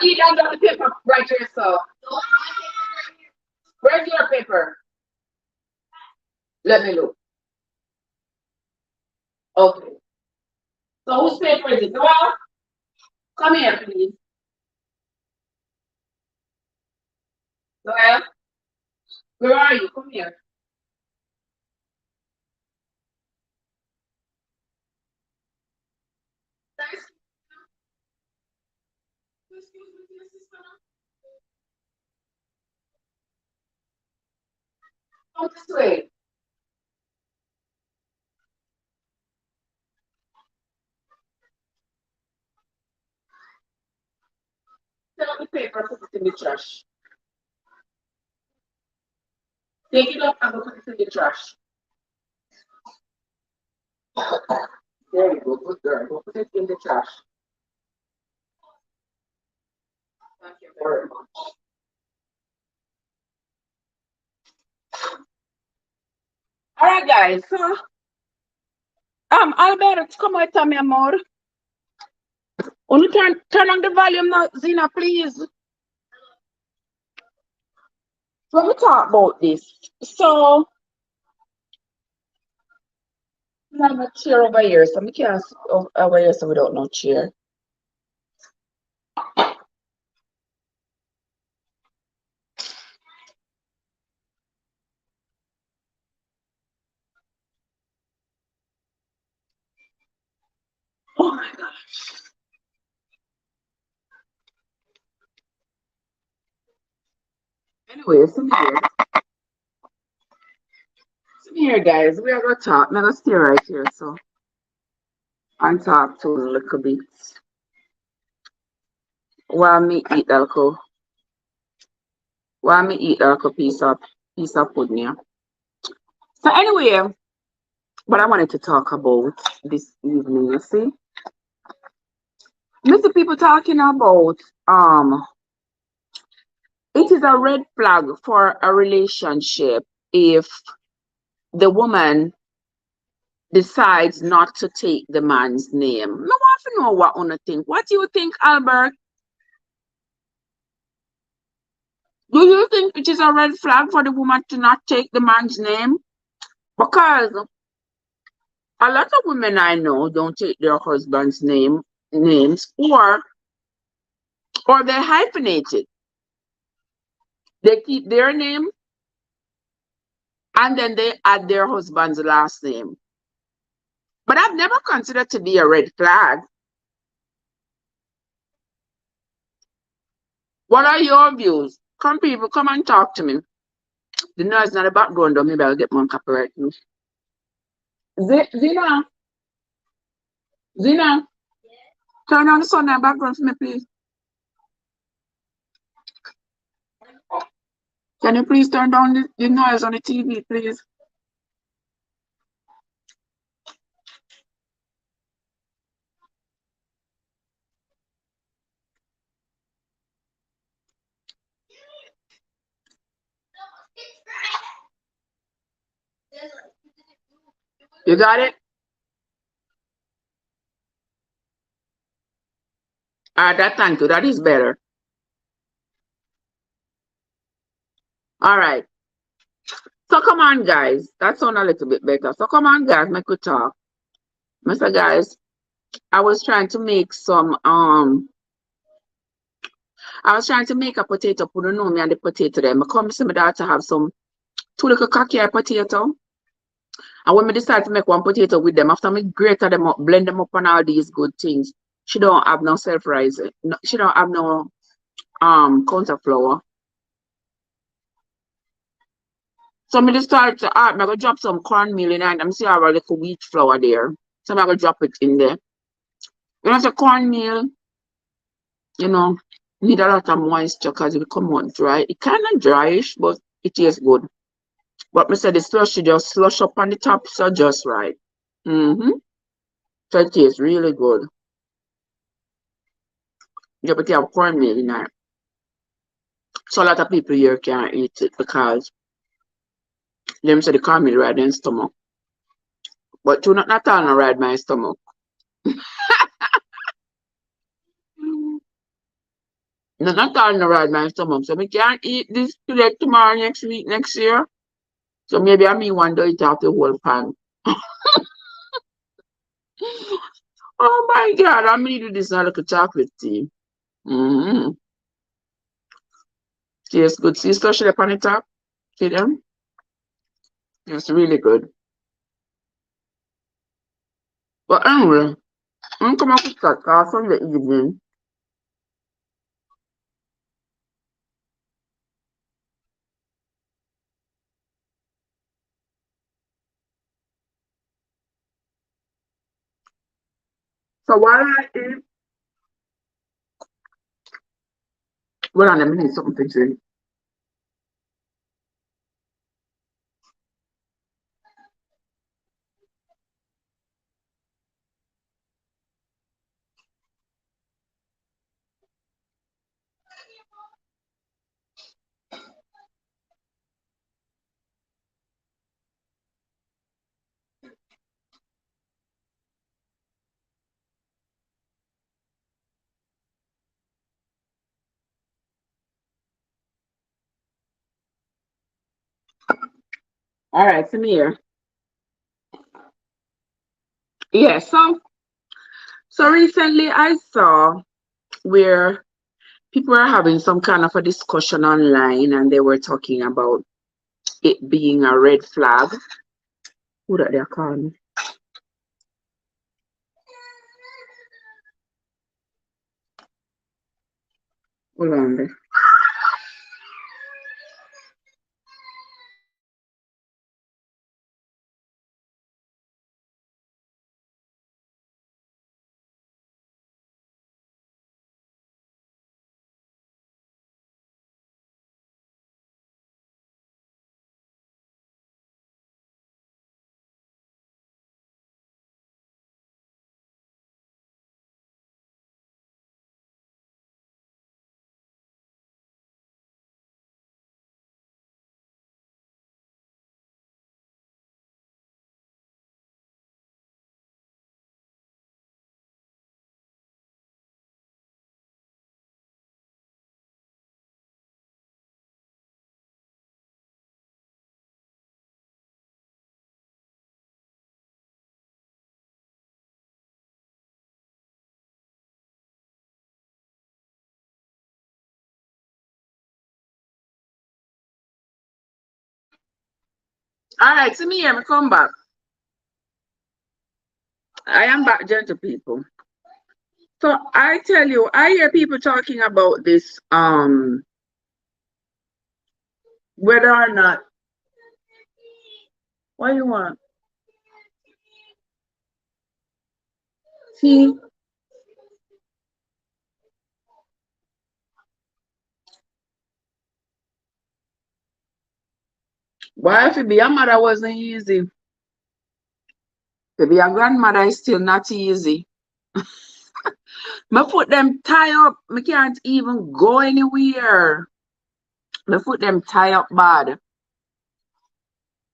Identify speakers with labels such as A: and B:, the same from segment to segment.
A: eat and got the paper right here, so. Where's your paper? Let me look. Okay. So whose paper is it? Noel? Come here, please. Noel? Where are you? Come here. Come this way. Take out the paper, put it in the trash. Take it up and go put it in the trash. There you go, good girl. Go put it in the trash. Thank you very much. Alright guys, so Albert, come out tell me more. Only turn on the volume now, Zina, please. Let me talk about this. So I have a chair over here, so I can't sit over here so without no chair. Oh my gosh. Anyway, some here guys, we are gonna talk. I'm gonna stay right here so and talk to a little bit while me eat a little piece of pudding. So anyway, what I wanted to talk about this evening, you see? You see people talking about it is a red flag for a relationship if the woman decides not to take the man's name. I want to know what you think. What do you think, Albert? Do you think it is a red flag for the woman to not take the man's name? Because a lot of women I know don't take their husband's names, or they hyphenate it. They keep their name and then they add their husband's last name. But I've never considered to be a red flag. What are your views? Come people, come and talk to me. The noise in the background though, maybe I'll get more copyright. Zina, turn on the sun in the background for me, please. Can you please turn down the noise on the TV, please? You got it? Thank you. That is better. All right. So come on, guys. That sounds a little bit better. So come on, guys. Make we talk. Mr. Guys, I was trying to make some I was trying to make a potato pudding. Me and the potato them. I come to my daughter have some 2 little cocky potato. And when I decide to make one potato with them, after me grate them up, blend them up on all these good things, she don't have no self-rising. No, she don't have no counter flour. So I'm just start to I'm gonna drop some cornmeal in it. I'm see I have a little wheat flour there. So I'm gonna drop it in there. You know, the cornmeal, you know, need a lot of moisture because it will come out dry. It kind of dryish, but it tastes good. But I said the slush should just slush up on the top, so just right. So it tastes really good. Yeah, but you have cornmeal in it. So a lot of people here can't eat it because them say the cornmeal ride in stomach. But you not all no ride my stomach. Not all no ride my stomach. So we can't eat this today, tomorrow, next week, next year. So maybe I mean one day it have the whole pan. Oh my god, I'm gonna do this now like a chocolate tea. Mm-hmm. Tastes good. See especially up on the top. See them? It's really good. But anyway, I'm come up with that on the evening. So while I eat, well, let me need something to drink. All right, come here. Yeah, so recently I saw where people are having some kind of a discussion online and they were talking about it being a red flag. Who that they're calling? Hold on there. All right, see me here, me come back. I am back, gentle people. So I tell you, I hear people talking about this, whether or not, what you want? See, why if it be a mother wasn't easy? To be a grandmother is still not easy. Me put them tie up, me can't even go anywhere. Me put them tie up bad.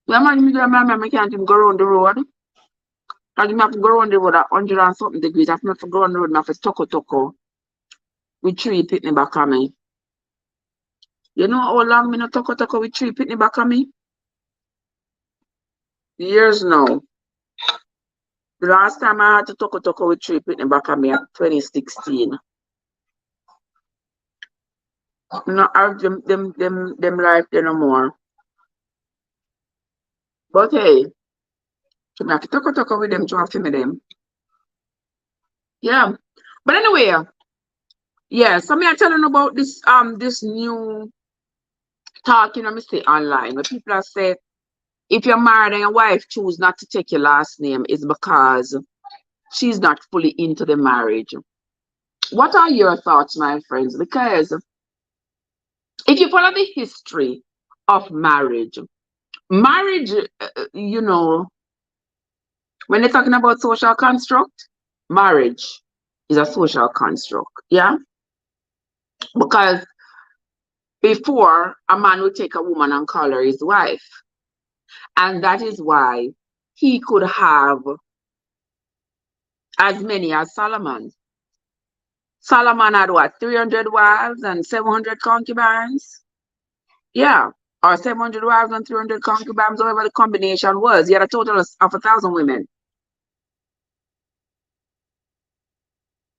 A: Yeah, man, me grandma, me can't even go around the road. Because you have to go around the road at 100 and something degrees. I have to go around the road, I have to toko with three pitney back on me. You know how long me no toko with three pitney back on me? Years now. The last time I had to toko with three pitney back on me at 2016. I not have them life there no more. But hey, so I have to toko with them to have to me them. Yeah. But anyway, yeah, so me I telling about this new talk, you know, me say online where people are say if you're married and your wife choose not to take your last name, it's because she's not fully into the marriage. What are your thoughts, my friends? Because if you follow the history of marriage, you know, when they're talking about social construct, marriage is a social construct. Yeah. Because before, a man would take a woman and call her his wife. And that is why he could have as many as Solomon. Solomon had what, 300 wives and 700 concubines? Yeah, or 700 wives and 300 concubines, whatever the combination was. He had a total of 1,000 women.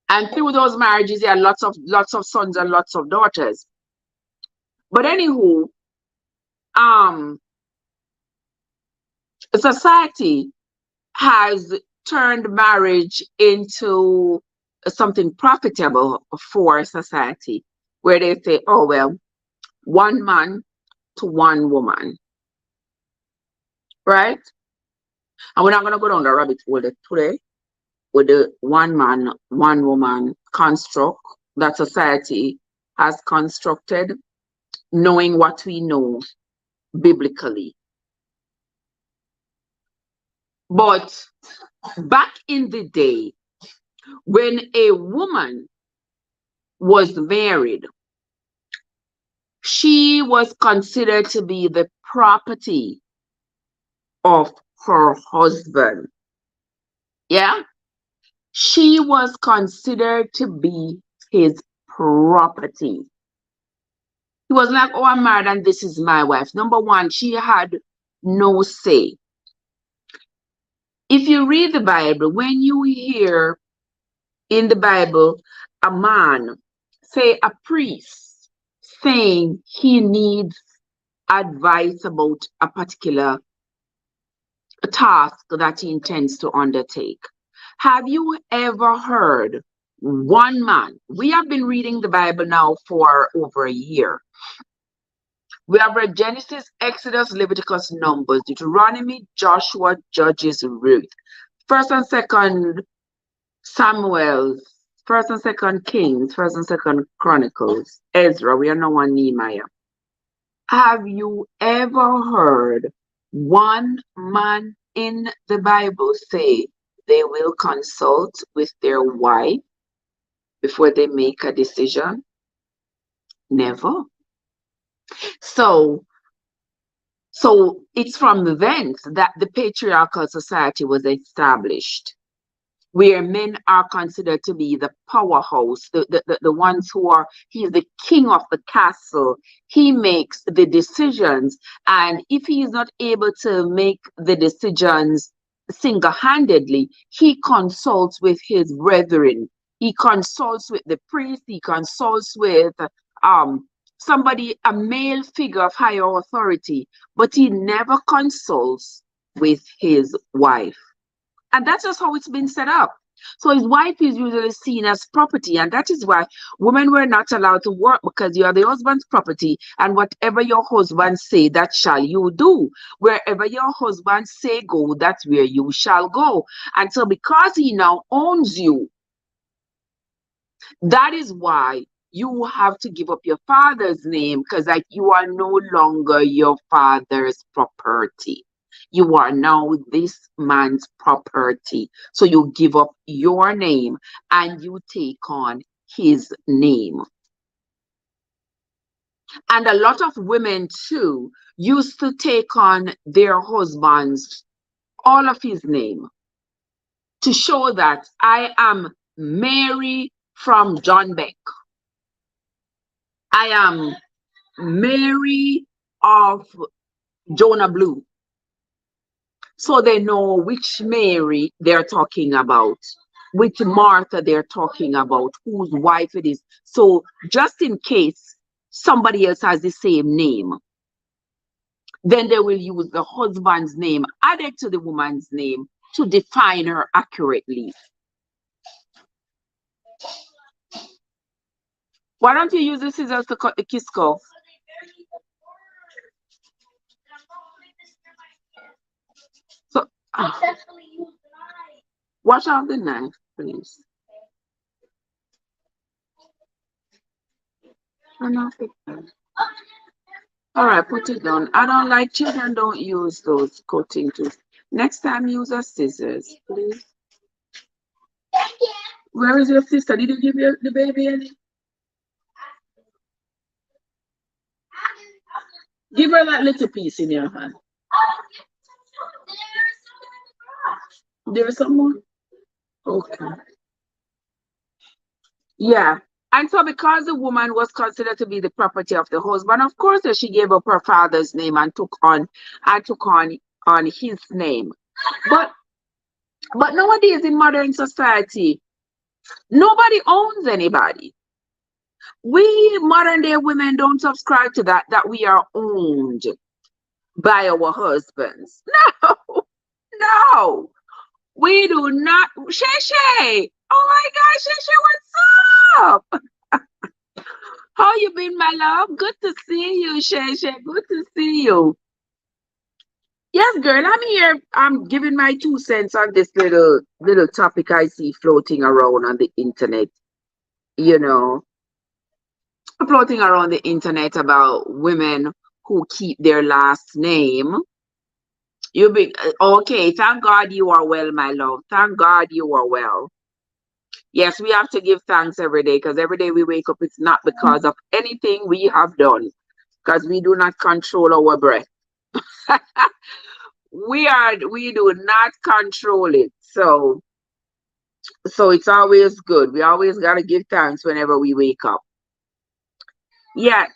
A: And through those marriages, he had lots of sons and lots of daughters. But anywho, society has turned marriage into something profitable for society, where they say, oh, well, one man to one woman, right? And we're not going to go down the rabbit hole today with the one man, one woman construct that society has constructed, knowing what we know biblically. But back in the day, when a woman was married, she was considered to be the property of her husband. Yeah? She was considered to be his property. He was like, oh, I'm married and this is my wife. Number one, she had no say. If you read the Bible, when you hear in the Bible a man, say a priest, saying he needs advice about a particular task that he intends to undertake, have you ever heard one man? We have been reading the Bible now for over a year. We have read Genesis, Exodus, Leviticus, Numbers, Deuteronomy, Joshua, Judges, Ruth, 1st and 2nd Samuel, 1st and 2nd Kings, 1st and 2nd Chronicles, Ezra. We are now on Nehemiah. Have you ever heard one man in the Bible say they will consult with their wife before they make a decision? Never. So it's from thence that the patriarchal society was established, where men are considered to be the powerhouse, the ones who are, he's the king of the castle. He makes the decisions. And if he is not able to make the decisions single-handedly, he consults with his brethren. He consults with the priest. He consults with somebody, a male figure of higher authority, but he never consults with his wife. And that's just how it's been set up. So his wife is usually seen as property, and that is why women were not allowed to work, because you are the husband's property, and whatever your husband say, that shall you do. Wherever your husband say go, that's where you shall go. And so because he now owns you, that is why you have to give up your father's name, because like you are no longer your father's property. You are now this man's property. So you give up your name and you take on his name. And a lot of women too used to take on their husband's, all of his name, to show that I am Mary from John Beck. I am Mary of Jonah Blue. So they know which Mary they're talking about, which Martha they're talking about, whose wife it is. So just in case somebody else has the same name, then they will use the husband's name added to the woman's name to define her accurately. Why don't you use the scissors to cut the Kisco? So, wash off the knife, please. All right, put it down. I don't like children, don't use those cutting tools. Next time, use a scissors, please. Where is your sister? Did you give the baby any? Give her that little piece in your hand. There is some more? Okay. Yeah. And so because the woman was considered to be the property of the husband, of course she gave up her father's name and took on his name. But nowadays in modern society, nobody owns anybody. We modern day women don't subscribe to that we are owned by our husbands. No, no, we do not. Shay Shay, oh my gosh, Shay Shay, what's up? How you been, my love? Good to see you, Shay Shay. Good to see you. Yes, girl, I'm here. I'm giving my 2 cents on this little topic I see floating around on the internet. You know, floating around the internet about women who keep their last name. You be okay. Thank God you are well, my love. Thank God you are well. Yes, we have to give thanks every day because every day we wake up, it's not because of anything we have done, because we do not control our breath. We do not control it. So it's always good. We always gotta give thanks whenever we wake up. Yeah.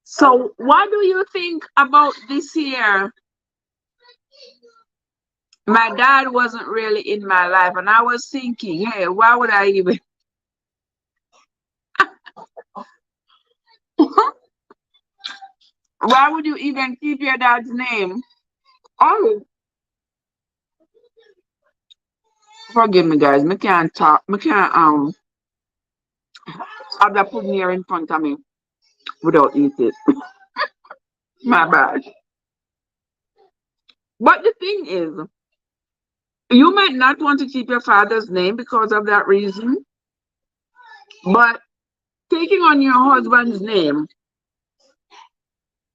A: So what do you think about this year? My dad wasn't really in my life, and I was thinking, hey, why would I even why would you even keep your dad's name? Oh, forgive me, guys. Me can't talk. Me can't have that pudding here in front of me without eating it. My bad. But the thing is, you might not want to keep your father's name because of that reason, but taking on your husband's name,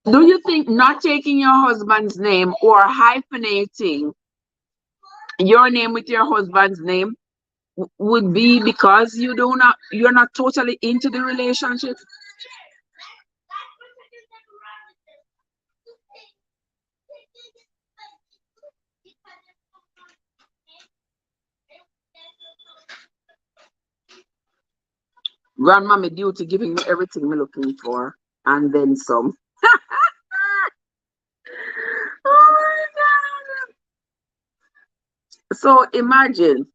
A: do you think not taking your husband's name or hyphenating your name with your husband's name would be because you're not totally into the relationship? Grandmama duty giving me everything I'm looking for and then some. Oh my God. So imagine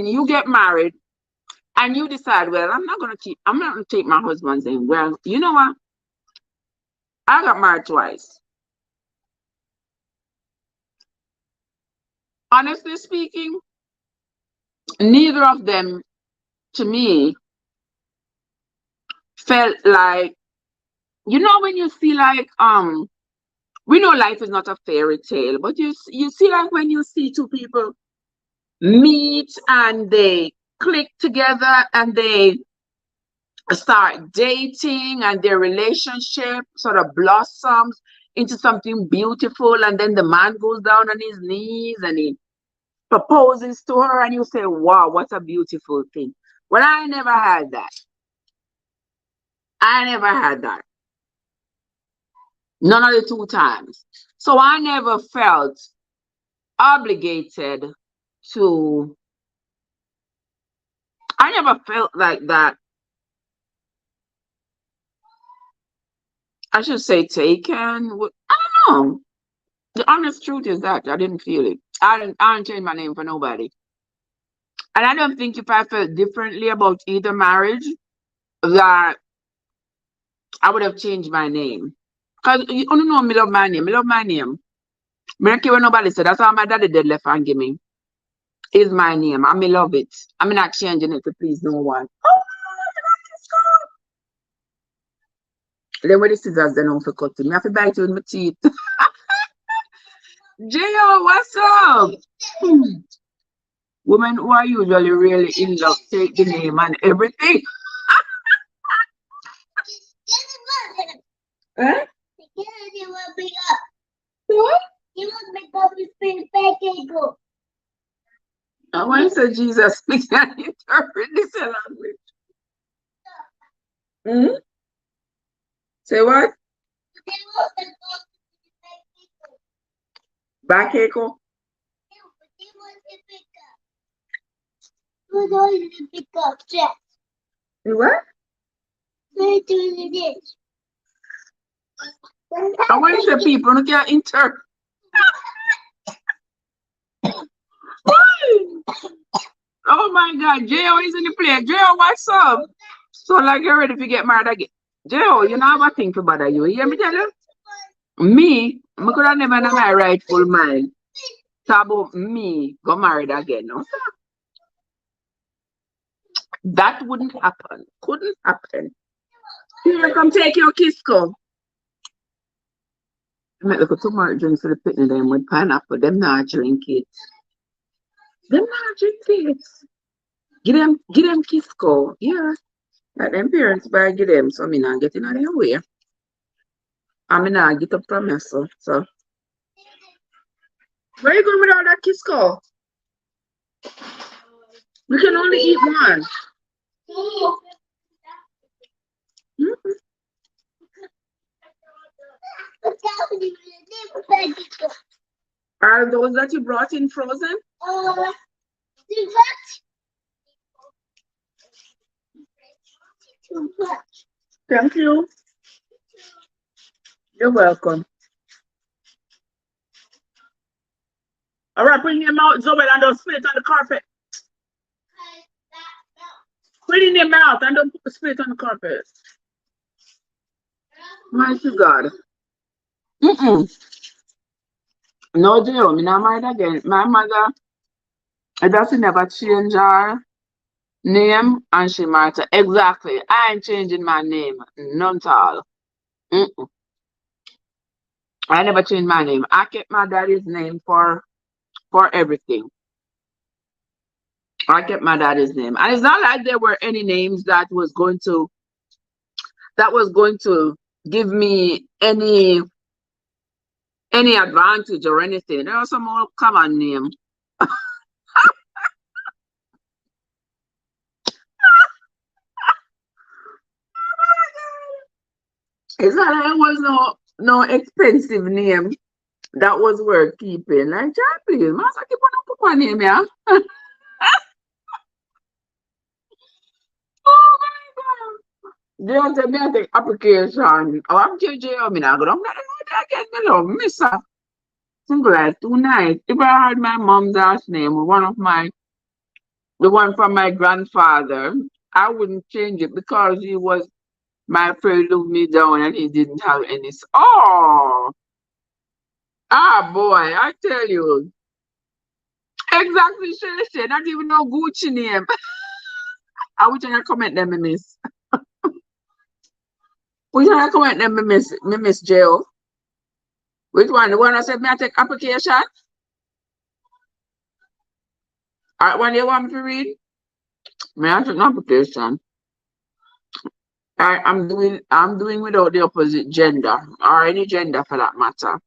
A: you get married and you decide, well, I'm not gonna take my husband's name. Well, you know what? I got married twice. Honestly speaking, neither of them to me felt like, when you see like we know life is not a fairy tale, but you see like when you see two people meet and they click together and they start dating and their relationship sort of blossoms into something beautiful, and then the man goes down on his knees and he proposes to her and you say, wow, what a beautiful thing. Well, I never had that. I never had that. None of the two times. So I never felt obligated to, I never felt like that. I should say taken. I don't know. The honest truth is that I didn't feel it. I didn't change my name for nobody. And I don't think if I felt differently about either marriage, that I would have changed my name. Because you don't know me love my name. I love my name. I don't care what nobody said. That's how my daddy did left and give me. Is my name. I may love it. I'm not changing it to please no one. Oh, then with the scissors, then I'm for cutting. I have to bite it with my teeth. J.O., what's up? Women who are usually really in love take the name and everything. Eh? What? I want to say Jesus speaks and interpret this language. Hmm? Say what? Back Echo? You what? I want the people who can enter. Oh my God, J.O. is in the place. J.O., what's up? So like you're ready to get married again. J.O., you know have a thing to bother you. You hear me tell you? Me, I could have never know my rightful mind. Talk about me go married again. No? That wouldn't happen. Couldn't happen. Here, come take your Kisco. I might look at tomorrow drinks for the picnic them with pineapple. Them not drink it. Them not drink it. Give them Kisco. Yeah. Like them parents buy give them, so me not getting out of their way. I mean not get up from me, so. Where you going with all that Kisco? We can only eat one. Mm-hmm. Are those that you brought in frozen? Thank you. You're welcome. All right, put in your mouth, Zoe, and don't spit it on the carpet. Put it in your mouth and don't spit it on the carpet. Mighty God. No, Joe, me not married again. My mother, I doesn't never change her name and she married her. Exactly. I ain't changing my name. None at all. I never changed my name. I kept my daddy's name for everything. I kept my daddy's name. And it's not like there were any names that was going to give me any advantage or anything. There was some old common name. It's not like it was no expensive name that was worth keeping. Like, John, please, master keep on a name, yeah. Oh my God. They want to me I take application. Oh, I'm JJ. I mean, I go down there again. Me love miss her. Single like tonight. If I heard my mom's last name, the one from my grandfather, I wouldn't change it because he was my friend looked me down and he didn't have any. Oh, boy, I tell you. Exactly, she not even no Gucci name. I wish I comment them, me miss. Which one I comment them, me miss Jill. Which one? The one I said me I take application? Alright, one you want me to read? Me I take an application. I'm doing without the opposite gender or any gender for that matter.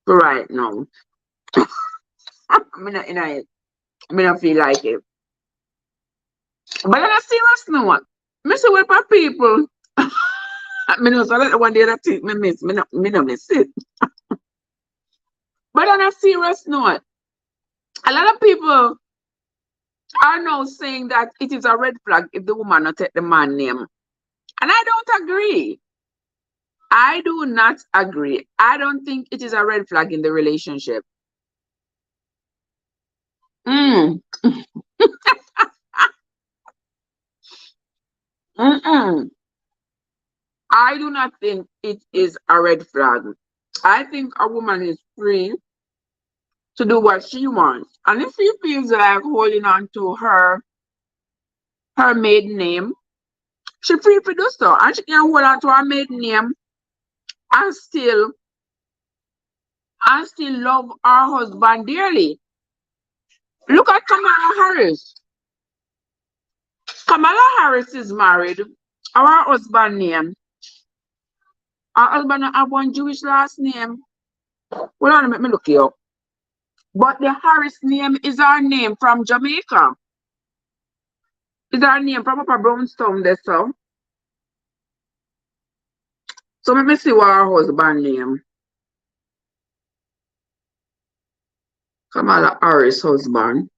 A: For right now. I'm not in it. I don't feel like it. But on a serious note, I say with my people. I know so that one day that thing me miss. Me no miss it. But on a serious note, a lot of people are now saying that it is a red flag if the woman not take the man name. And I don't agree. I do not agree. I don't think it is a red flag in the relationship. I do not think it is a red flag. I think a woman is free to do what she wants. And if she feels like holding on to her maiden name, she's free to do so. And she can hold on to her maiden name and still love her husband dearly. Look at Kamala Harris. Kamala Harris is married. Our husband name. Her husband have one Jewish last name. Hold on, let me look it up. But the Harris name is our name from Jamaica. It's our name from Upper Brownstown there, so. So let me see what her husband name. Kamala Harris husband.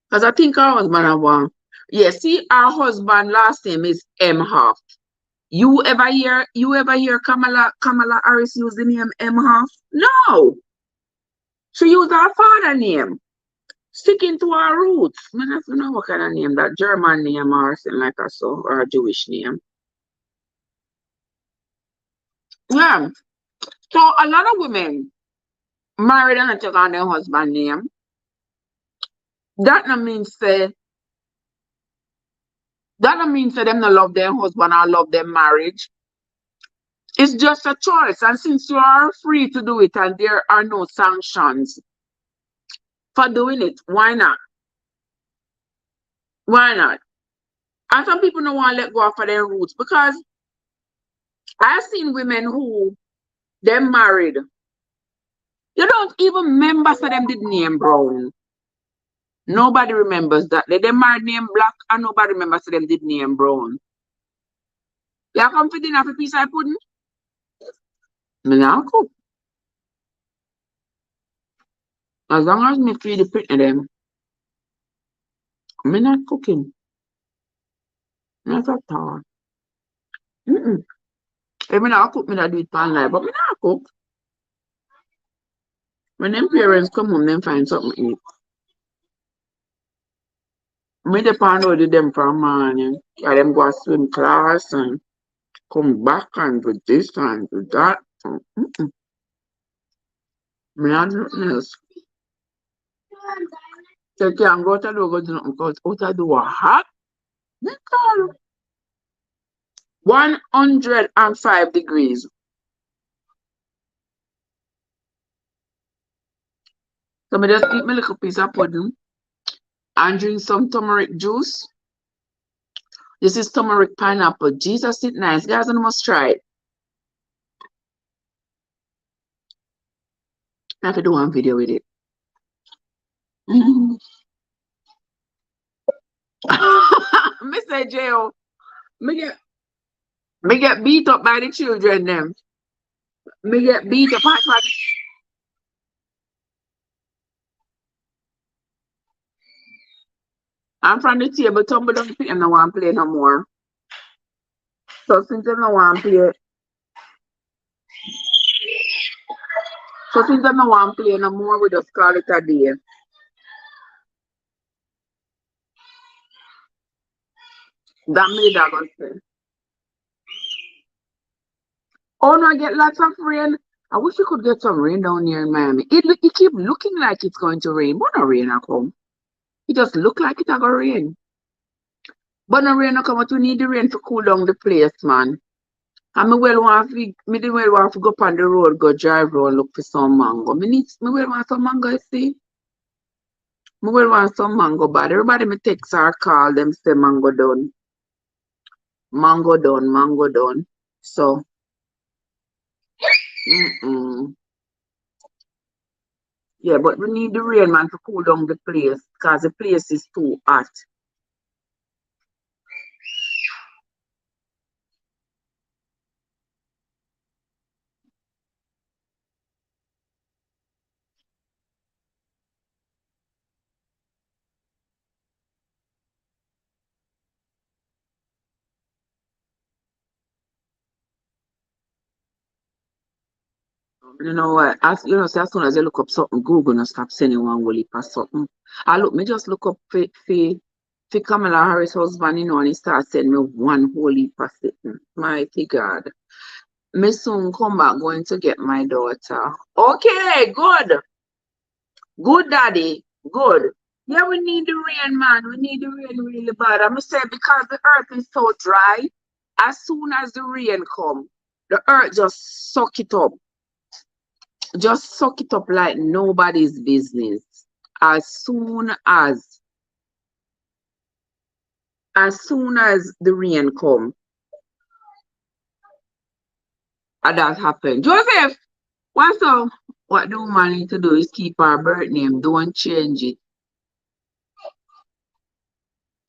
A: Because I think her husband have one. Yeah, see her husband last name is M. Huff. You ever hear Kamala Harris use the name M. Huff? No. She used her father name. Sticking to her roots. I don't know what kind of name that German name or something like that, so, or a Jewish name. Yeah. So a lot of women married and take on their husband name. That no means say them no love their husband or love their marriage. It's just a choice. And since you are free to do it and there are no sanctions for doing it, why not? Why not? And some people don't want to let go of their roots because I've seen women who they married. You don't even remember so them did name brown. Nobody remembers that. They married name black and nobody remembers so them did name brown. You come for dinner for piece of pudding? Me not cook. As long as me feed the pit them, me not cooking. Not at all. If me not cook, me not do it pan life, but me not cook. When them parents come home, them find something to eat. Me depend on them from morning. Yeah, them go swim class and come back and do this and do that. Me not do nothing else. So you can go to do go do nothing because out of do what hot. 105 degrees. So me just eat my little piece of pudding and drink some turmeric juice. This is turmeric pineapple. Jesus, it's nice. Guys, I must try it. I have to do one video with it. Mr. J.O. Me get beat up by the children them. Me get beat up by I'm from the table, tumble down the pit and I want to play no more. So since I don't want to play, no more, we just call it a day. That made that gonna say. Oh no, I get lots of rain. I wish we could get some rain down here in Miami. It keep looking like it's going to rain. But no rain at home. It just look like it's gonna rain. But no rain no come out. We need the rain to cool down the place, man. And me well want to go up on the road, go drive road, look for some mango. Me well want some mango, you see. Me well want some mango, but everybody me text or call them say mango done. Mango done, mango done. So yeah, but we need the rain, man, to cool down the place because the place is too hot. You know what? As you know, say as soon as you look up something, Google no stop sending one whole heap of something. I look, me just look up for Kamala Harris husband, you know, and he start sending me one whole heap of something. Mighty God. Me soon come back going to get my daughter. Okay, good. Good, daddy. Good. Yeah, we need the rain, man. We need the rain really bad. I'm say because the earth is so dry, as soon as the rain come, the earth just suck it up. Just suck it up like nobody's business. As soon as the rain come, and that happened. Joseph, what's up? What the woman need to do is keep her birth name. Don't change it.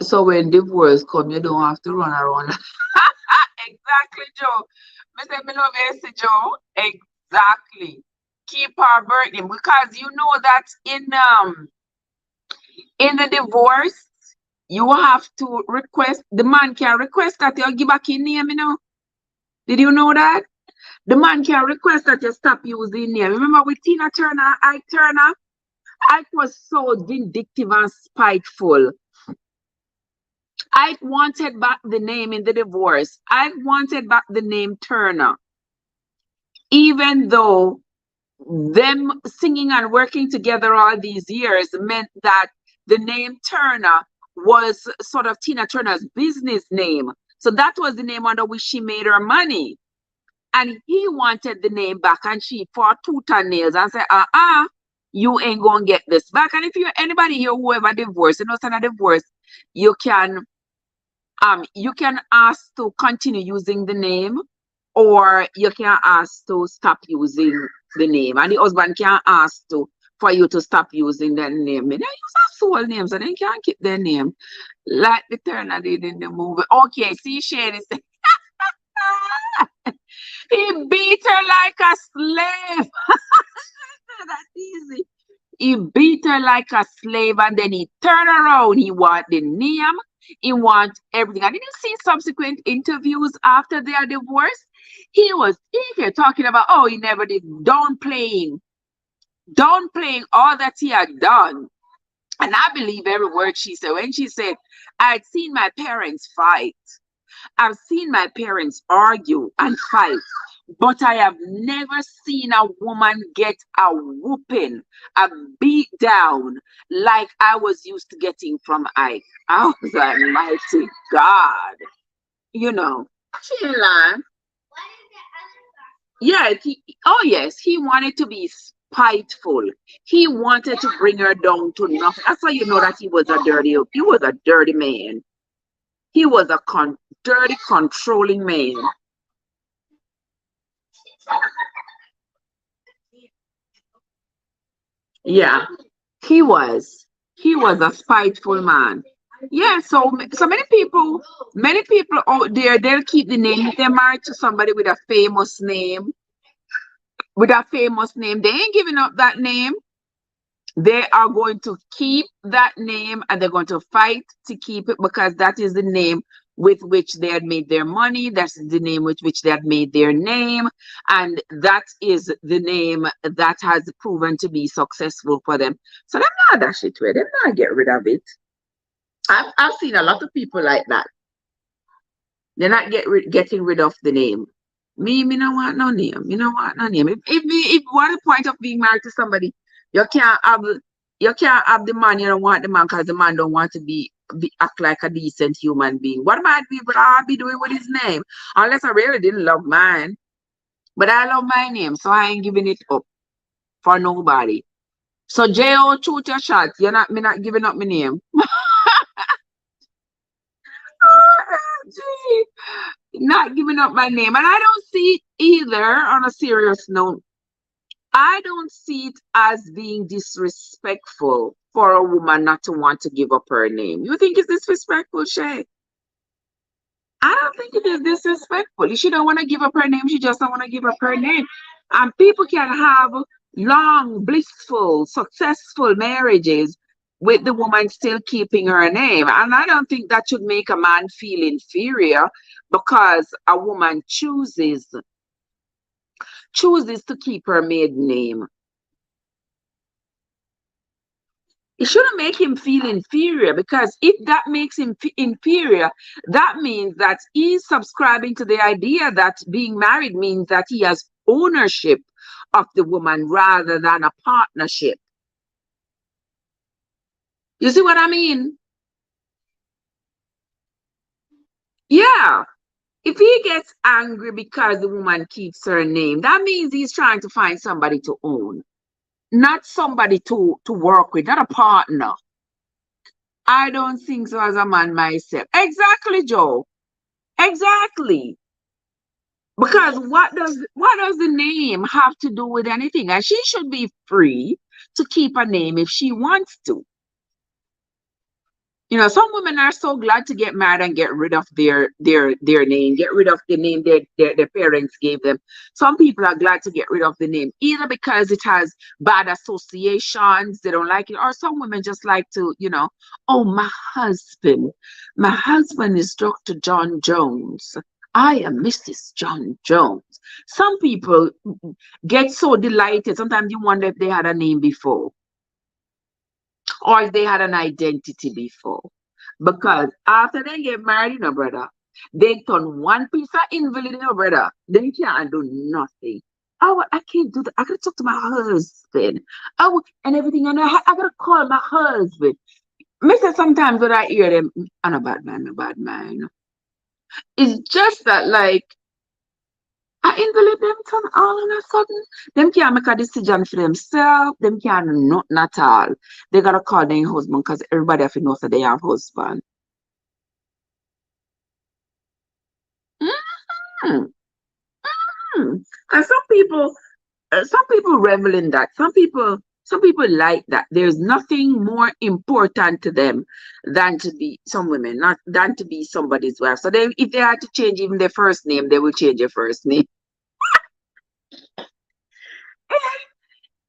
A: So when divorce come, you don't have to run around Exactly, Joe. Mr. Me love Essie, Joe. Exactly. Keep her birthday because you know that in the divorce, you have to request, the man can request that you give back his name, you know. Did you know that? The man can request that you stop using name. Remember with Tina Turner, Ike Turner? Ike was so vindictive and spiteful. Ike wanted back the name in the divorce. Ike wanted back the name Turner. Even though them singing and working together all these years meant that the name Turner was sort of Tina Turner's business name. So that was the name under which she made her money. And he wanted the name back, and she fought tooth and nails and said, you ain't gonna get this back. And if you're anybody here who ever divorced, you know, a divorce, you can ask to continue using the name, or you can ask to stop using the name. And the husband can ask for you to stop using that name. They use our soul names and they can't keep their name. Like the Turner did in the movie. Okay, see Shane is he beat her like a slave. That's easy. He beat her like a slave, and then he turned around. He want the name. He want everything. I didn't see subsequent interviews after their divorce. He kept talking about, oh, he never did, downplaying all that he had done. And I believe every word she said. When she said, I'd seen my parents fight. I've seen my parents argue and fight, but I have never seen a woman get a whooping, a beat down like I was used to getting from Ike. I was like, mighty God. You know, she ain't lying. Yeah, yes, he wanted to be spiteful. He wanted to bring her down to nothing. That's how you know that he was a dirty man. He was a dirty, controlling man. Yeah, he was. He was a spiteful man. Yeah, so many people out there, they'll keep the name. If they're married to somebody with a famous name, they ain't giving up that name. They are going to keep that name, and they're going to fight to keep it because that is the name with which they had made their money. That's the name with which they had made their name. And that is the name that has proven to be successful for them. So they're not dash it away. They're not get rid of it. I've seen a lot of people like that. They're not getting rid of the name. Me no want no name. Me no want no name. If what the point of being married to somebody, you can't have the man. You don't want the man because the man don't want to be act like a decent human being. What am I be doing with his name? Unless I really didn't love mine. But I love my name, so I ain't giving it up for nobody. So J.O. shoot your shot. Me not giving up my name. OMG. Not giving up my name. And I don't see it either, on a serious note. I don't see it as being disrespectful for a woman not to want to give up her name. You think it's disrespectful, Shay? I don't think it is disrespectful. If she don't want to give up her name, she just don't want to give up her name. And people can have long, blissful, successful marriages with the woman still keeping her name. And I don't think that should make a man feel inferior because a woman chooses to keep her maiden name. It shouldn't make him feel inferior, because if that makes him inferior, that means that he's subscribing to the idea that being married means that he has ownership of the woman rather than a partnership. You see what I mean? Yeah. If he gets angry because the woman keeps her name, that means he's trying to find somebody to own, not somebody to work with, not a partner. I don't think so as a man myself. Exactly, Joe. Exactly. Because what does the name have to do with anything? And she should be free to keep a name if she wants to. You know, some women are so glad to get married and get rid of their name, get rid of the name their parents gave them. Some people are glad to get rid of the name, either because it has bad associations, they don't like it, or some women just like to, oh, my husband is Dr. John Jones. I am Mrs. John Jones. Some people get so delighted. Sometimes you wonder if they had a name before or if they had an identity before. Because after they get married, brother, they turn one piece of invalid, brother. They can't do nothing. Oh, I can't do that. I gotta talk to my husband. Oh, and everything. And I gotta call my husband. Mister, sometimes when I hear them, I'm a bad man, I'm a bad man. It's just that, like, I invalid them turn all of a sudden. Them can't make a decision for themselves. Them can't do nothing at all. They gotta call their husband because everybody have to know that they have husband. Mm, and some people revel in that. Some people like that. There's nothing more important to them than to be some women, not than to be somebody's wife. So they, if they had to change even their first name, they will change their first name.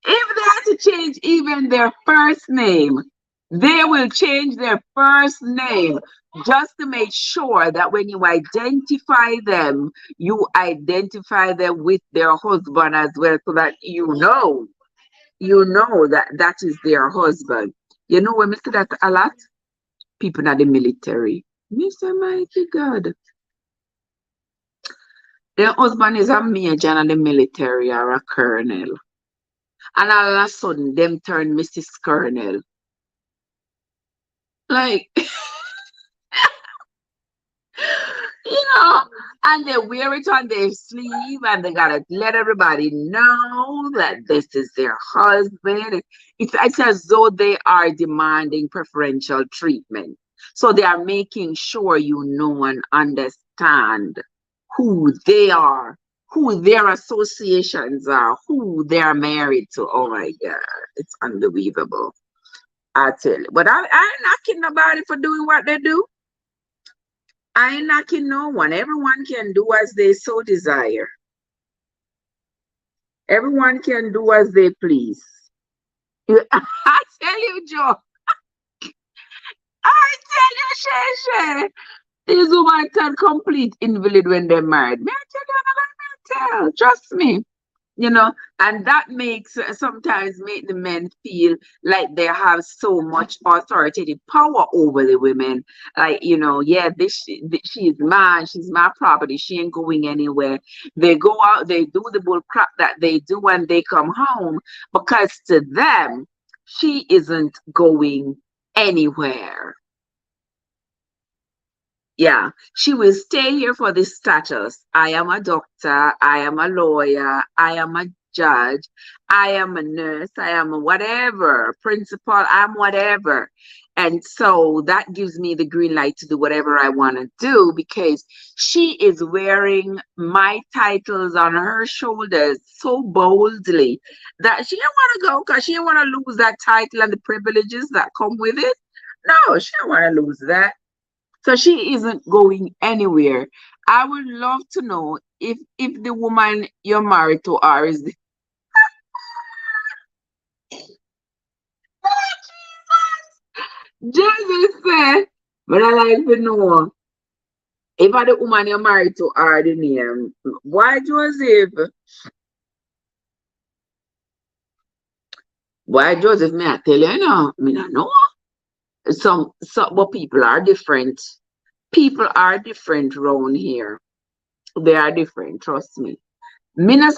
A: If they had to change even their first name, they will change their first name just to make sure that when you identify them with their husband as well, so that you know that that is their husband. You know when we see that a lot? People in the military. Mr. Mighty God. Their husband is a major in the military or a colonel. And all of a sudden, them turn Mrs. Colonel. Like, and they wear it on their sleeve and they gotta let everybody know that this is their husband. It's as though they are demanding preferential treatment. So they are making sure you know and understand who they are, who their associations are, who they're married to. Oh my God, it's unbelievable. I tell you. But I'm not kidding about it for doing what they do. I ain't knocking no one. Everyone can do as they so desire. Everyone can do as they please. I tell you, Joe. I tell you, Shay. These women turn complete invalid when they're married. Me, I tell you, trust me. And that makes sometimes make the men feel like they have so much authoritative power over the women. Like, yeah, she is mine, she's my property, she ain't going anywhere. They go out, they do the bull crap that they do when they come home, because to them she isn't going anywhere. Yeah, she will stay here for the status. I am a doctor, I am a lawyer, I am a judge, I am a nurse, I am a whatever, principal, I'm whatever. And so that gives me the green light to do whatever I want to do, because she is wearing my titles on her shoulders so boldly that she didn't want to go, because she didn't want to lose that title and the privileges that come with it. No, she don't want to lose that. So she isn't going anywhere. I would love to know if the woman you're married to are is the Jesus said, but I like to know if I the woman you're married to are the name. Why Joseph? Why Joseph? May I tell you now? I mean, I know. But people are different. People are different around here. They are different, trust me. I don't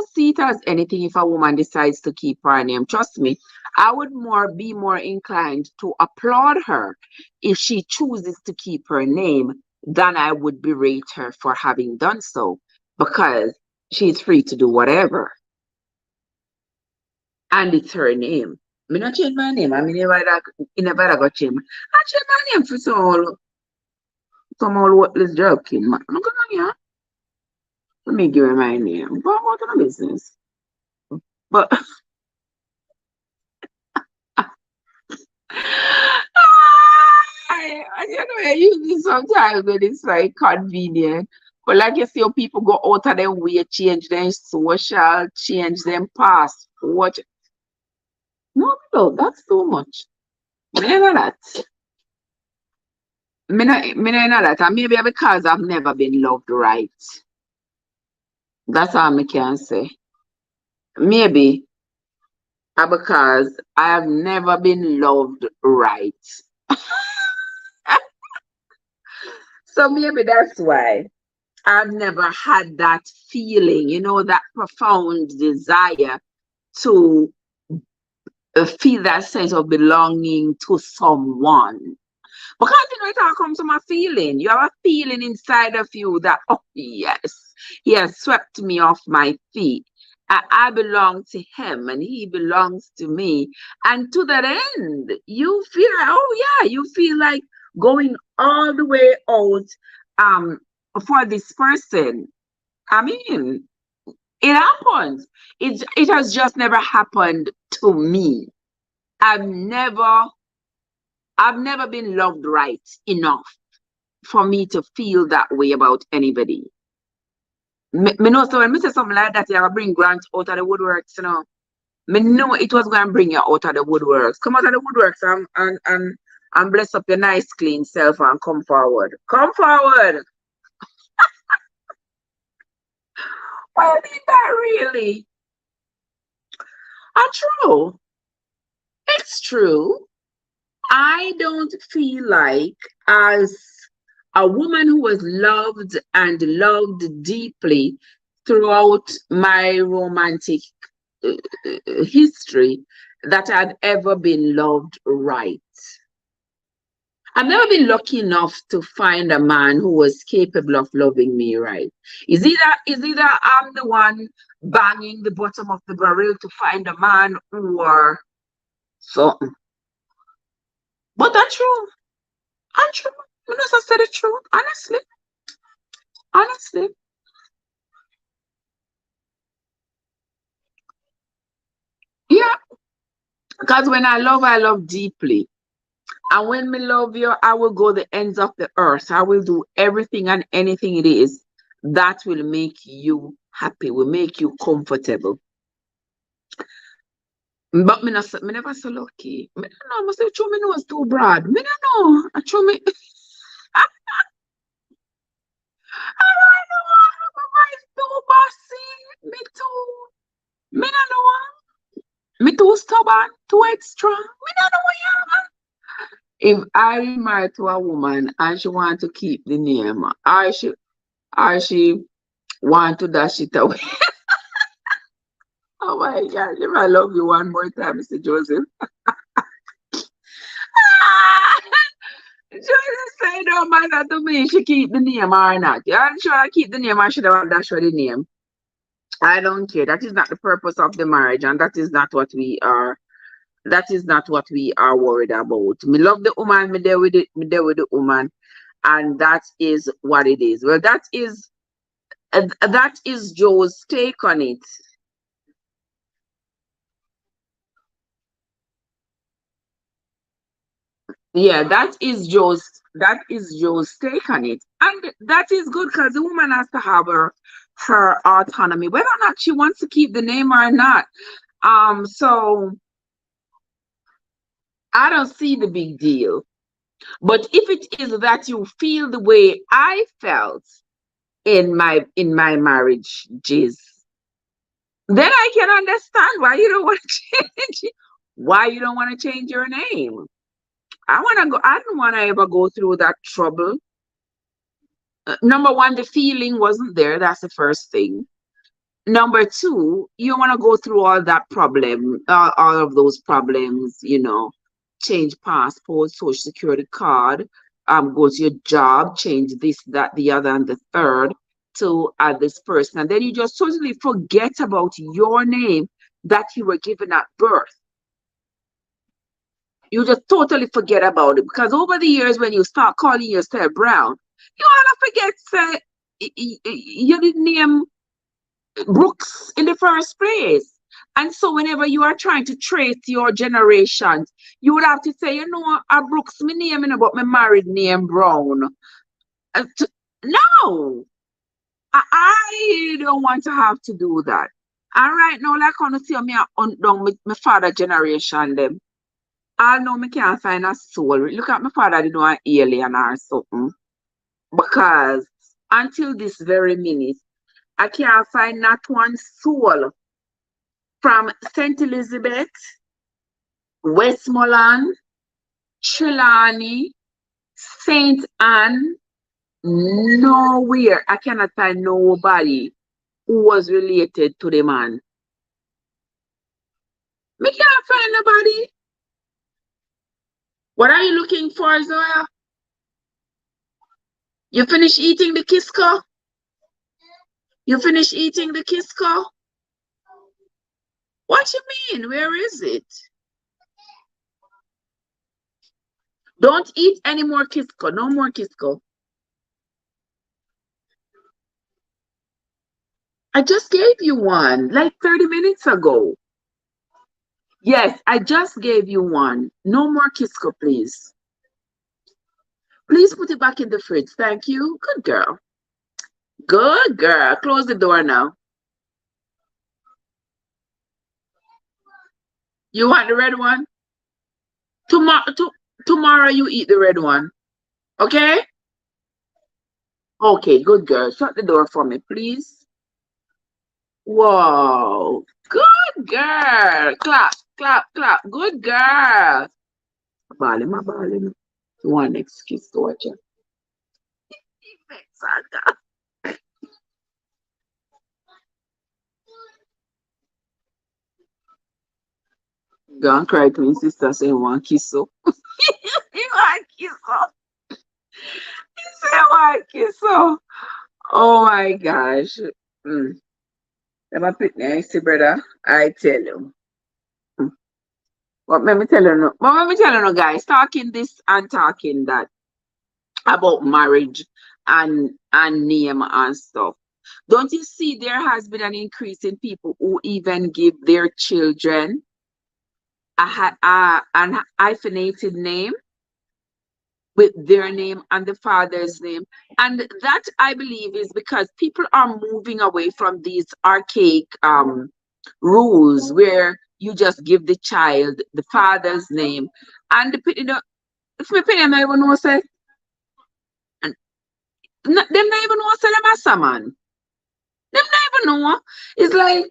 A: see it as anything if a woman decides to keep her name. Trust me, I would be more inclined to applaud her if she chooses to keep her name than I would berate her for having done so, because she's free to do whatever. And it's her name. I not change my name. I mean, never got change. I change my name for some old worthless joking, man. I'm gonna, yeah. Let me give her my name. But what kind of business? But I use this sometimes when it's like convenient. But like you see, how people go out of their way, change their social, change their passport. No, that's too much. Me no know that. Me no know that. And maybe because I've never been loved right. That's all I can say. Maybe because I have never been loved right. So maybe that's why I've never had that feeling, that profound desire to feel that sense of belonging to someone. Because it all comes from a feeling. You have a feeling inside of you that, oh, yes, he has swept me off my feet. I belong to him and he belongs to me. And to that end, you feel like, oh, yeah, you feel like going all the way out for this person. I mean, it happens. It has just never happened to me. I've never been loved right enough for me to feel that way about anybody. Me know, so when me say something like that, you bring Grant out of the woodworks, Me know it was going to bring you out of the woodworks. Come out of the woodworks and bless up your nice, clean self and come forward. Come forward. Well, is that really? True. It's true. I don't feel like, as a woman who was loved and loved deeply throughout my romantic history, that I've ever been loved right. I've never been lucky enough to find a man who was capable of loving me right. Is either I'm the one banging the bottom of the barrel to find a man, or something. But that's true. I'm true. You know, I said the truth. Honestly. Yeah. Because when I love deeply. And when me love you, I will go the ends of the earth. I will do everything and anything it is that will make you happy, will make you comfortable. But me never so lucky. Me don't know. I say, true, me nose too broad. Me don't know. I true me. I don't know. My voice too bossy. Me too. Me don't know. Me too stubborn, too extra. Me don't know. If I married to a woman and she want to keep the name, or she want to dash it away. Oh my God, if I love you one more time, Mr. Joseph. Joseph say no matter to me, she keep the name or not. I'm sure I keep the name, I should have dashed her the name. I don't care. That is not the purpose of the marriage, and that is not what we are. That is not what we are worried about. Me love the woman, me there with it, me there with the woman, and that is what it is. Well, that is Joe's take on it. Yeah, that is Joe's take on it, and that is good because the woman has to have her autonomy, whether or not she wants to keep the name or not. So I don't see the big deal. But if it is that you feel the way I felt in my marriage, Jiz, then I can understand why you don't want to change it. Why you don't want to change your name. I don't want to ever go through that trouble. Number one, the feeling wasn't there. That's the first thing. Number two, you want to go through all that problem, all of those problems, change passport, social security card, go to your job, change this, that, the other, and the third to add this person. And then you just totally forget about your name that you were given at birth. You just totally forget about it because over the years, when you start calling yourself Brown, you want to forget you didn't name Brooks in the first place. And so whenever you are trying to trace your generations, you would have to say, you know, I Brooks my name, you know, but my married name Brown. No, I don't want to have to do that. And right now, like I see me on down with my father generation them. I know me can't find a soul. Look at my father, they know an alien or something. Because until this very minute, I can't find not one soul from St. Elizabeth, Westmoreland, Trelawney, St. Anne, nowhere. I cannot find nobody who was related to the man. Me can't find nobody. What are you looking for, Zoya? You finish eating the Kisco? You finish eating the Kisco? What you mean? Where is it? Don't eat any more Kisco. No more Kisco. I just gave you one like 30 minutes ago. Yes, I just gave you one. No more Kisco, please. Please put it back in the fridge. Thank you. Good girl. Good girl. Close the door now. You want the red one? Tomorrow you eat the red one. Okay? Okay, good girl. Shut the door for me, please. Whoa. Good girl. Clap, clap, clap. Good girl. Balling. One excuse to watch it. Go and cry to his sister saying one kiss so. You want kiss so. He said one kiss so. Oh my gosh. Mm. Let me pick next, brother. I tell you. But let me tell you no. But let me tell you no, guys. Talking this and talking that about marriage and name and stuff. Don't you see there has been an increase in people who even give their children an hyphenated name with their name and the father's name? And that I believe is because people are moving away from these archaic rules where you just give the child the father's name and you know, if my opinion, I even know say them not even know say them as a man. Them not even know. It's like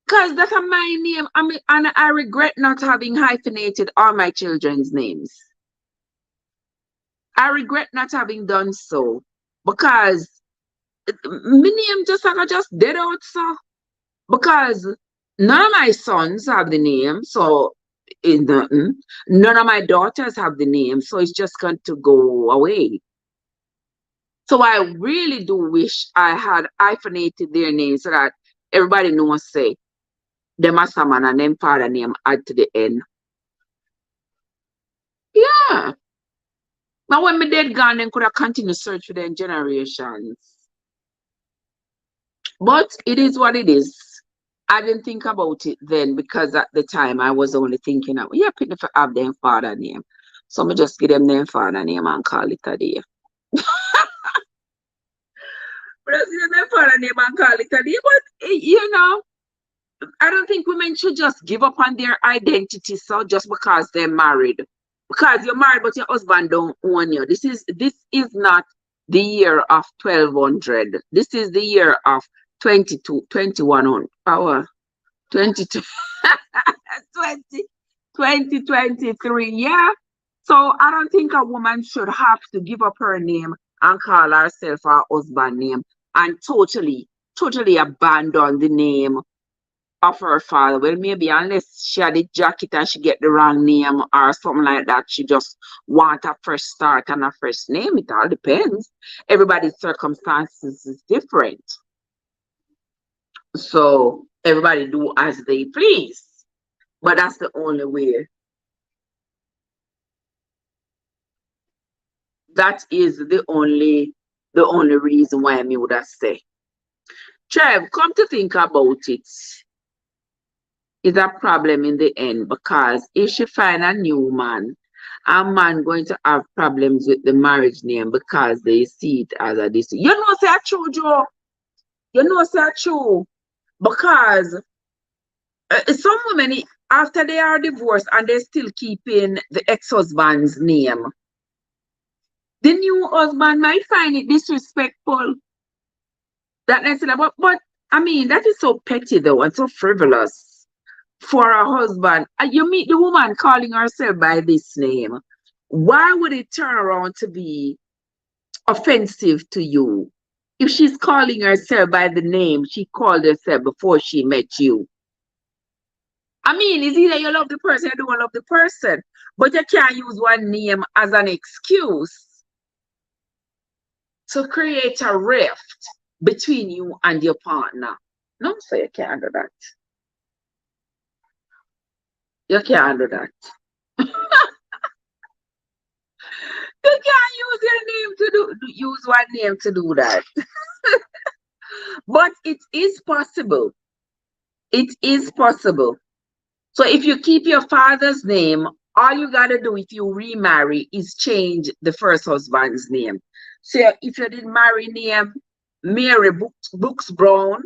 A: because that's my name. I mean, and I regret not having hyphenated all my children's names. I regret not having done so because my name just like I just dead out so because none of my sons have the name, so none of my daughters have the name, so it's just going to go away. So I really do wish I had hyphenated their names so that everybody knows say them as a man and them father name add to the end. Yeah. But when my dead gone, then could have continued search for them generations. But it is what it is. I didn't think about it then because at the time I was only thinking of yeah, people have their father name. So I just give them their father name and call it a day. Just give them their father name and call it a day. But you know, I don't think women should just give up on their identity so just because they're married. Because you're married but your husband don't own you. This is not the year of 1200. This is the year of 2100 power 22 2023. Yeah. So I don't think a woman should have to give up her name and call herself her husband name and totally abandon the name of her father. Well, maybe unless she had a jacket and she get the wrong name or something like that, she just want a fresh start and a fresh name. It all depends. Everybody's circumstances is different. So everybody do as they please. But that's the only way. That is the only reason why I would have say. Trev, come to think about it. is a problem in the end, because if she find a new man, a man going to have problems with the marriage name because they see it as a this. You know, say true, Joe. You know, say true. Because some women, after they are divorced and they still keeping the ex-husband's name, the new husband might find it disrespectful. That but I mean, that is so petty though and so frivolous for a husband. You meet the woman calling herself by this name. Why would it turn around to be offensive to you if she's calling herself by the name she called herself before she met you? I mean, it's either you love the person or you don't love the person, but you can't use one name as an excuse to create a rift between you and your partner. No, so you can't do that. You can't do that. You can't use your name to use one name to do that. But it is possible. It is possible. So if you keep your father's name, all you gotta do if you remarry is change the first husband's name. So if you did marry name Mary Brooks Brown,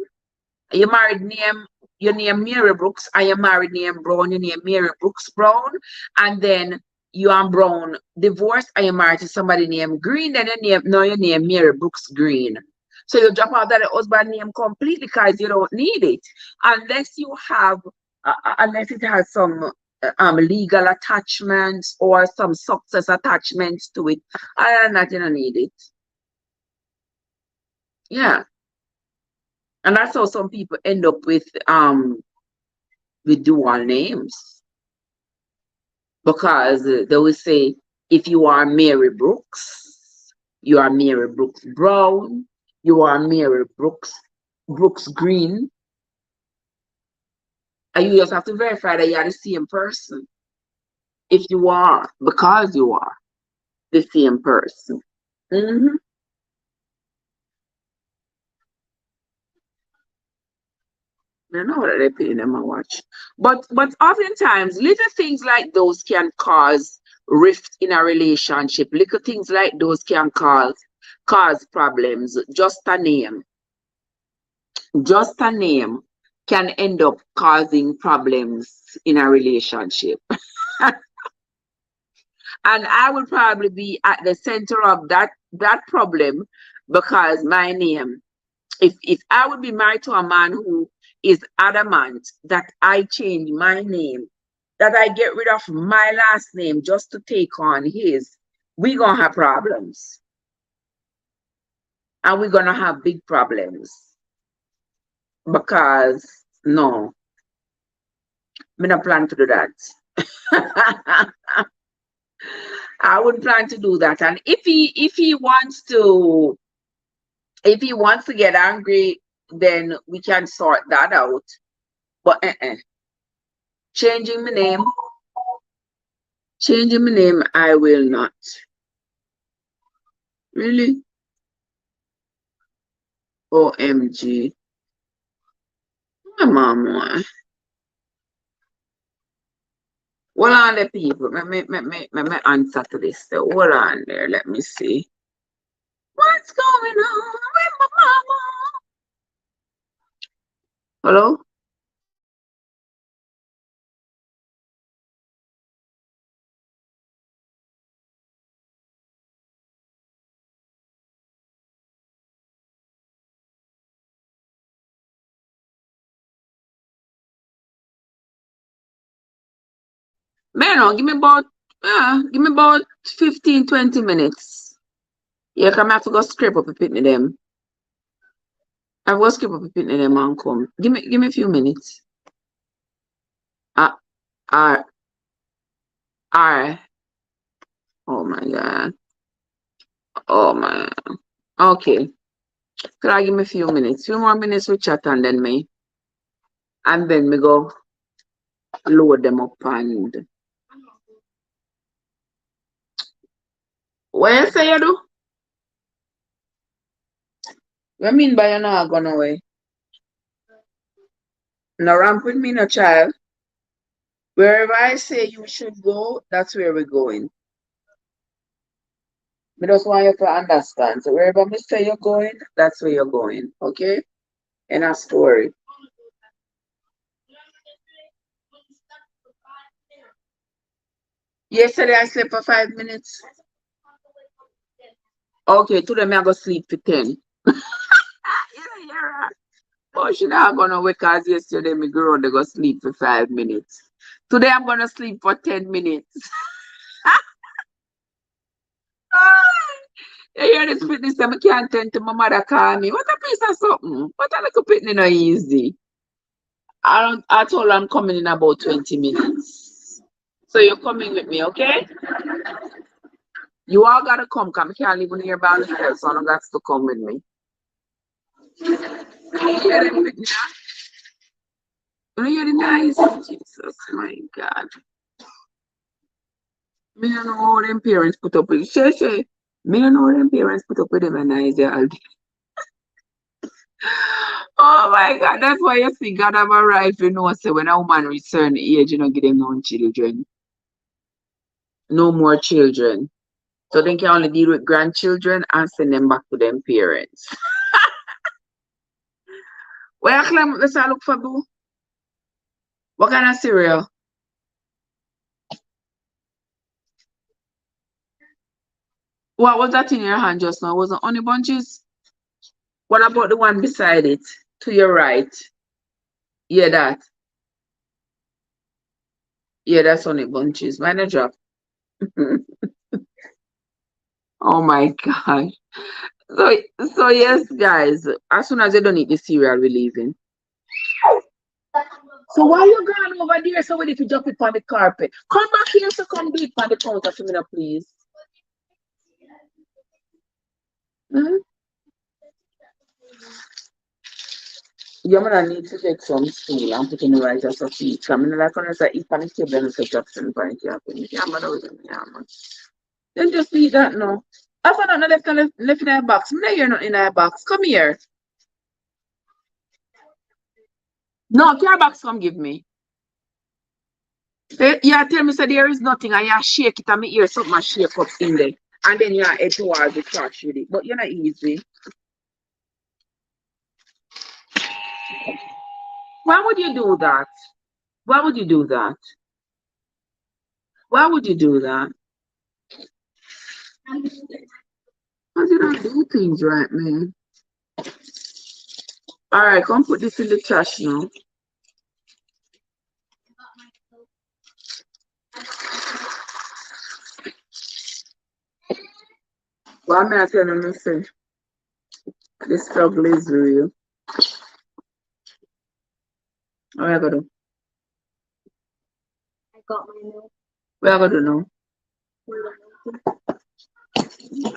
A: you married name your name Mary Brooks, and you married name Brown, your name Mary Brooks Brown, and then you and Brown divorced and you married to somebody named Green, then your name Mary Brooks Green. So you drop out that husband name completely because you don't need it unless you have unless it has some legal attachments or some success attachments to it. Other than that, you don't need it. Yeah. And that's how some people end up with dual names. Because they will say, if you are Mary Brooks, you are Mary Brooks Brown, you are Mary Brooks Green. And you just have to verify that you are the same person. If you are, because you are the same person. Mm-hmm. I know that they're paying them a watch. But oftentimes little things like those can cause rift in a relationship. Little things like those can cause problems. Just a name can end up causing problems in a relationship. And I would probably be at the center of that problem because my name, if I would be married to a man who is adamant that I change my name, that I get rid of my last name just to take on his, we're gonna have problems. And we're gonna have big problems. Because no, I don't plan to do that. I wouldn't plan to do that. And if he wants to get angry, then we can sort that out. But changing my name, I will not. Really? OMG. My mama. Hold on the people. Let me answer to this. So hold on there. Let me see. What's going on with my mama? Hello? Man, give me about 15, 20 minutes. Yeah, come have to go scrape up a pitney them. I've got scrape up a pitney them and come. Give me a few minutes. Uh, uh, oh my god. Oh my. Okay. Could I give me a few minutes? Few more minutes we chat and then me go load them up and what you say you do? What I mean by you not gone away? No ramp with me, no child. Wherever I say you should go, that's where we're going. I just want you to understand. So wherever I say you're going, that's where you're going. Okay? In a story. Yesterday I slept for 5 minutes. Okay, today I'm gonna sleep for 10. Yeah. Oh, she not gonna wake us yesterday. My girl, they go sleep for 5 minutes. Today I'm gonna sleep for 10 minutes. You hear this fitness time, I can't tend to my mother call me. What a piece of something. What a little pitney no easy. I told her I'm coming in about 20 minutes. So you're coming with me, okay? You all gotta come, come. I can't live in here by myself, so I got to come with me. You hear them pitney now? You hear the noise? Jesus, my God. Me don't know how them parents put up with it. Me don't know how them parents put up with them and I say, oh my God, that's why you see God have arrived, you know, say when a woman reach certain age, you know, give them no children. No more children. So they can only deal with grandchildren and send them back to them parents. Where you climb up, let's look for boo? What kind of cereal? What was that in your hand just now? Was it honey bunches? What about the one beside it? To your right. Yeah, that. Yeah, that's honey bunches. Mine a drop. Oh my God. So yes, guys, as soon as you don't eat the cereal, we're leaving. So why you going over there so we need to drop it on the carpet? Come back here so come do it on the counter for me now, please. Hmm? You're gonna need to take some stool and put in the right as a feet. I'm gonna like when I say eat on the table and say drop some point here. Yeah, man. Then just eat that now. I found out left in our box. I'm not hear nothing in our box. Come here. No, care box come give me. Yeah, tell me, so there is nothing, and you shake it, and me hear something shake up in there. And then you head towards the trash with it. But you're not easy. Why would you do that? Why would you do that? Why would you do that? Because you don't do things right, man. Alright, come put this in the trash now. What am I telling you, say? The struggle is real. What are you gonna do?
B: I got my milk.
A: What are you gonna do now?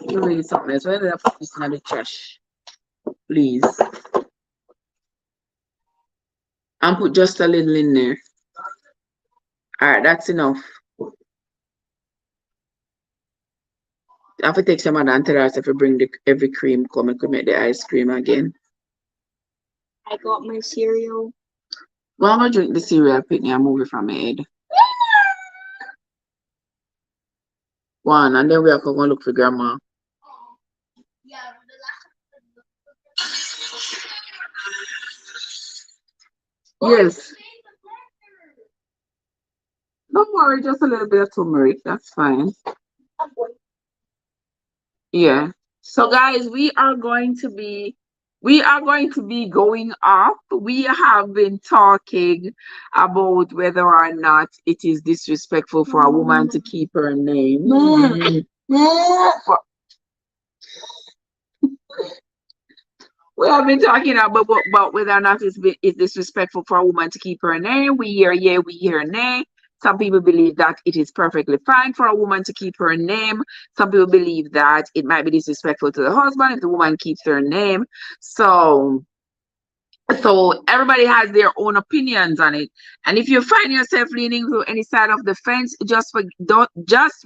A: You need something else. Why did I put this in the trash? Please. And put just a little in there. Alright, that's enough. I have to take some of that and tell us if we bring every cream come and could make the ice cream again.
B: I got my cereal.
A: Well, I'm gonna drink the cereal, Pitney, and move it from my head. One, and then we are going to look for grandma. Yes. Don't worry, just a little bit of turmeric. That's fine. Yeah. So guys, we are going to be going off. We have been talking about whether or not it is disrespectful for a woman to keep her name. We have been talking about whether or not it's disrespectful for a woman to keep her name. We hear yeah, we hear nay. Some people believe that it is perfectly fine for a woman to keep her name. Some people believe that it might be disrespectful to the husband if the woman keeps her name. So everybody has their own opinions on it. And if you find yourself leaning to any side of the fence, just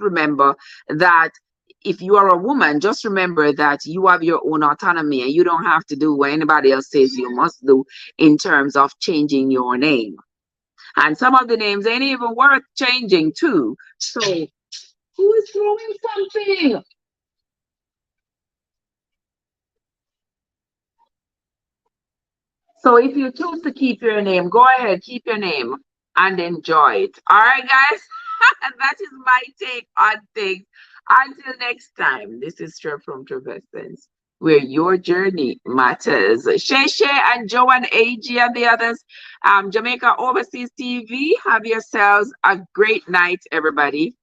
A: remember that if you are a woman, just remember that you have your own autonomy and you don't have to do what anybody else says you must do in terms of changing your name. And some of the names ain't even worth changing too. So who is throwing something? So if you choose to keep your name, go ahead, keep your name and enjoy it. All right, guys? That is my take on things. Until next time, this is Trev from Trevessence, where your journey matters. Shay and Joe and AG and the others, Jamaica Overseas TV, have yourselves a great night, everybody.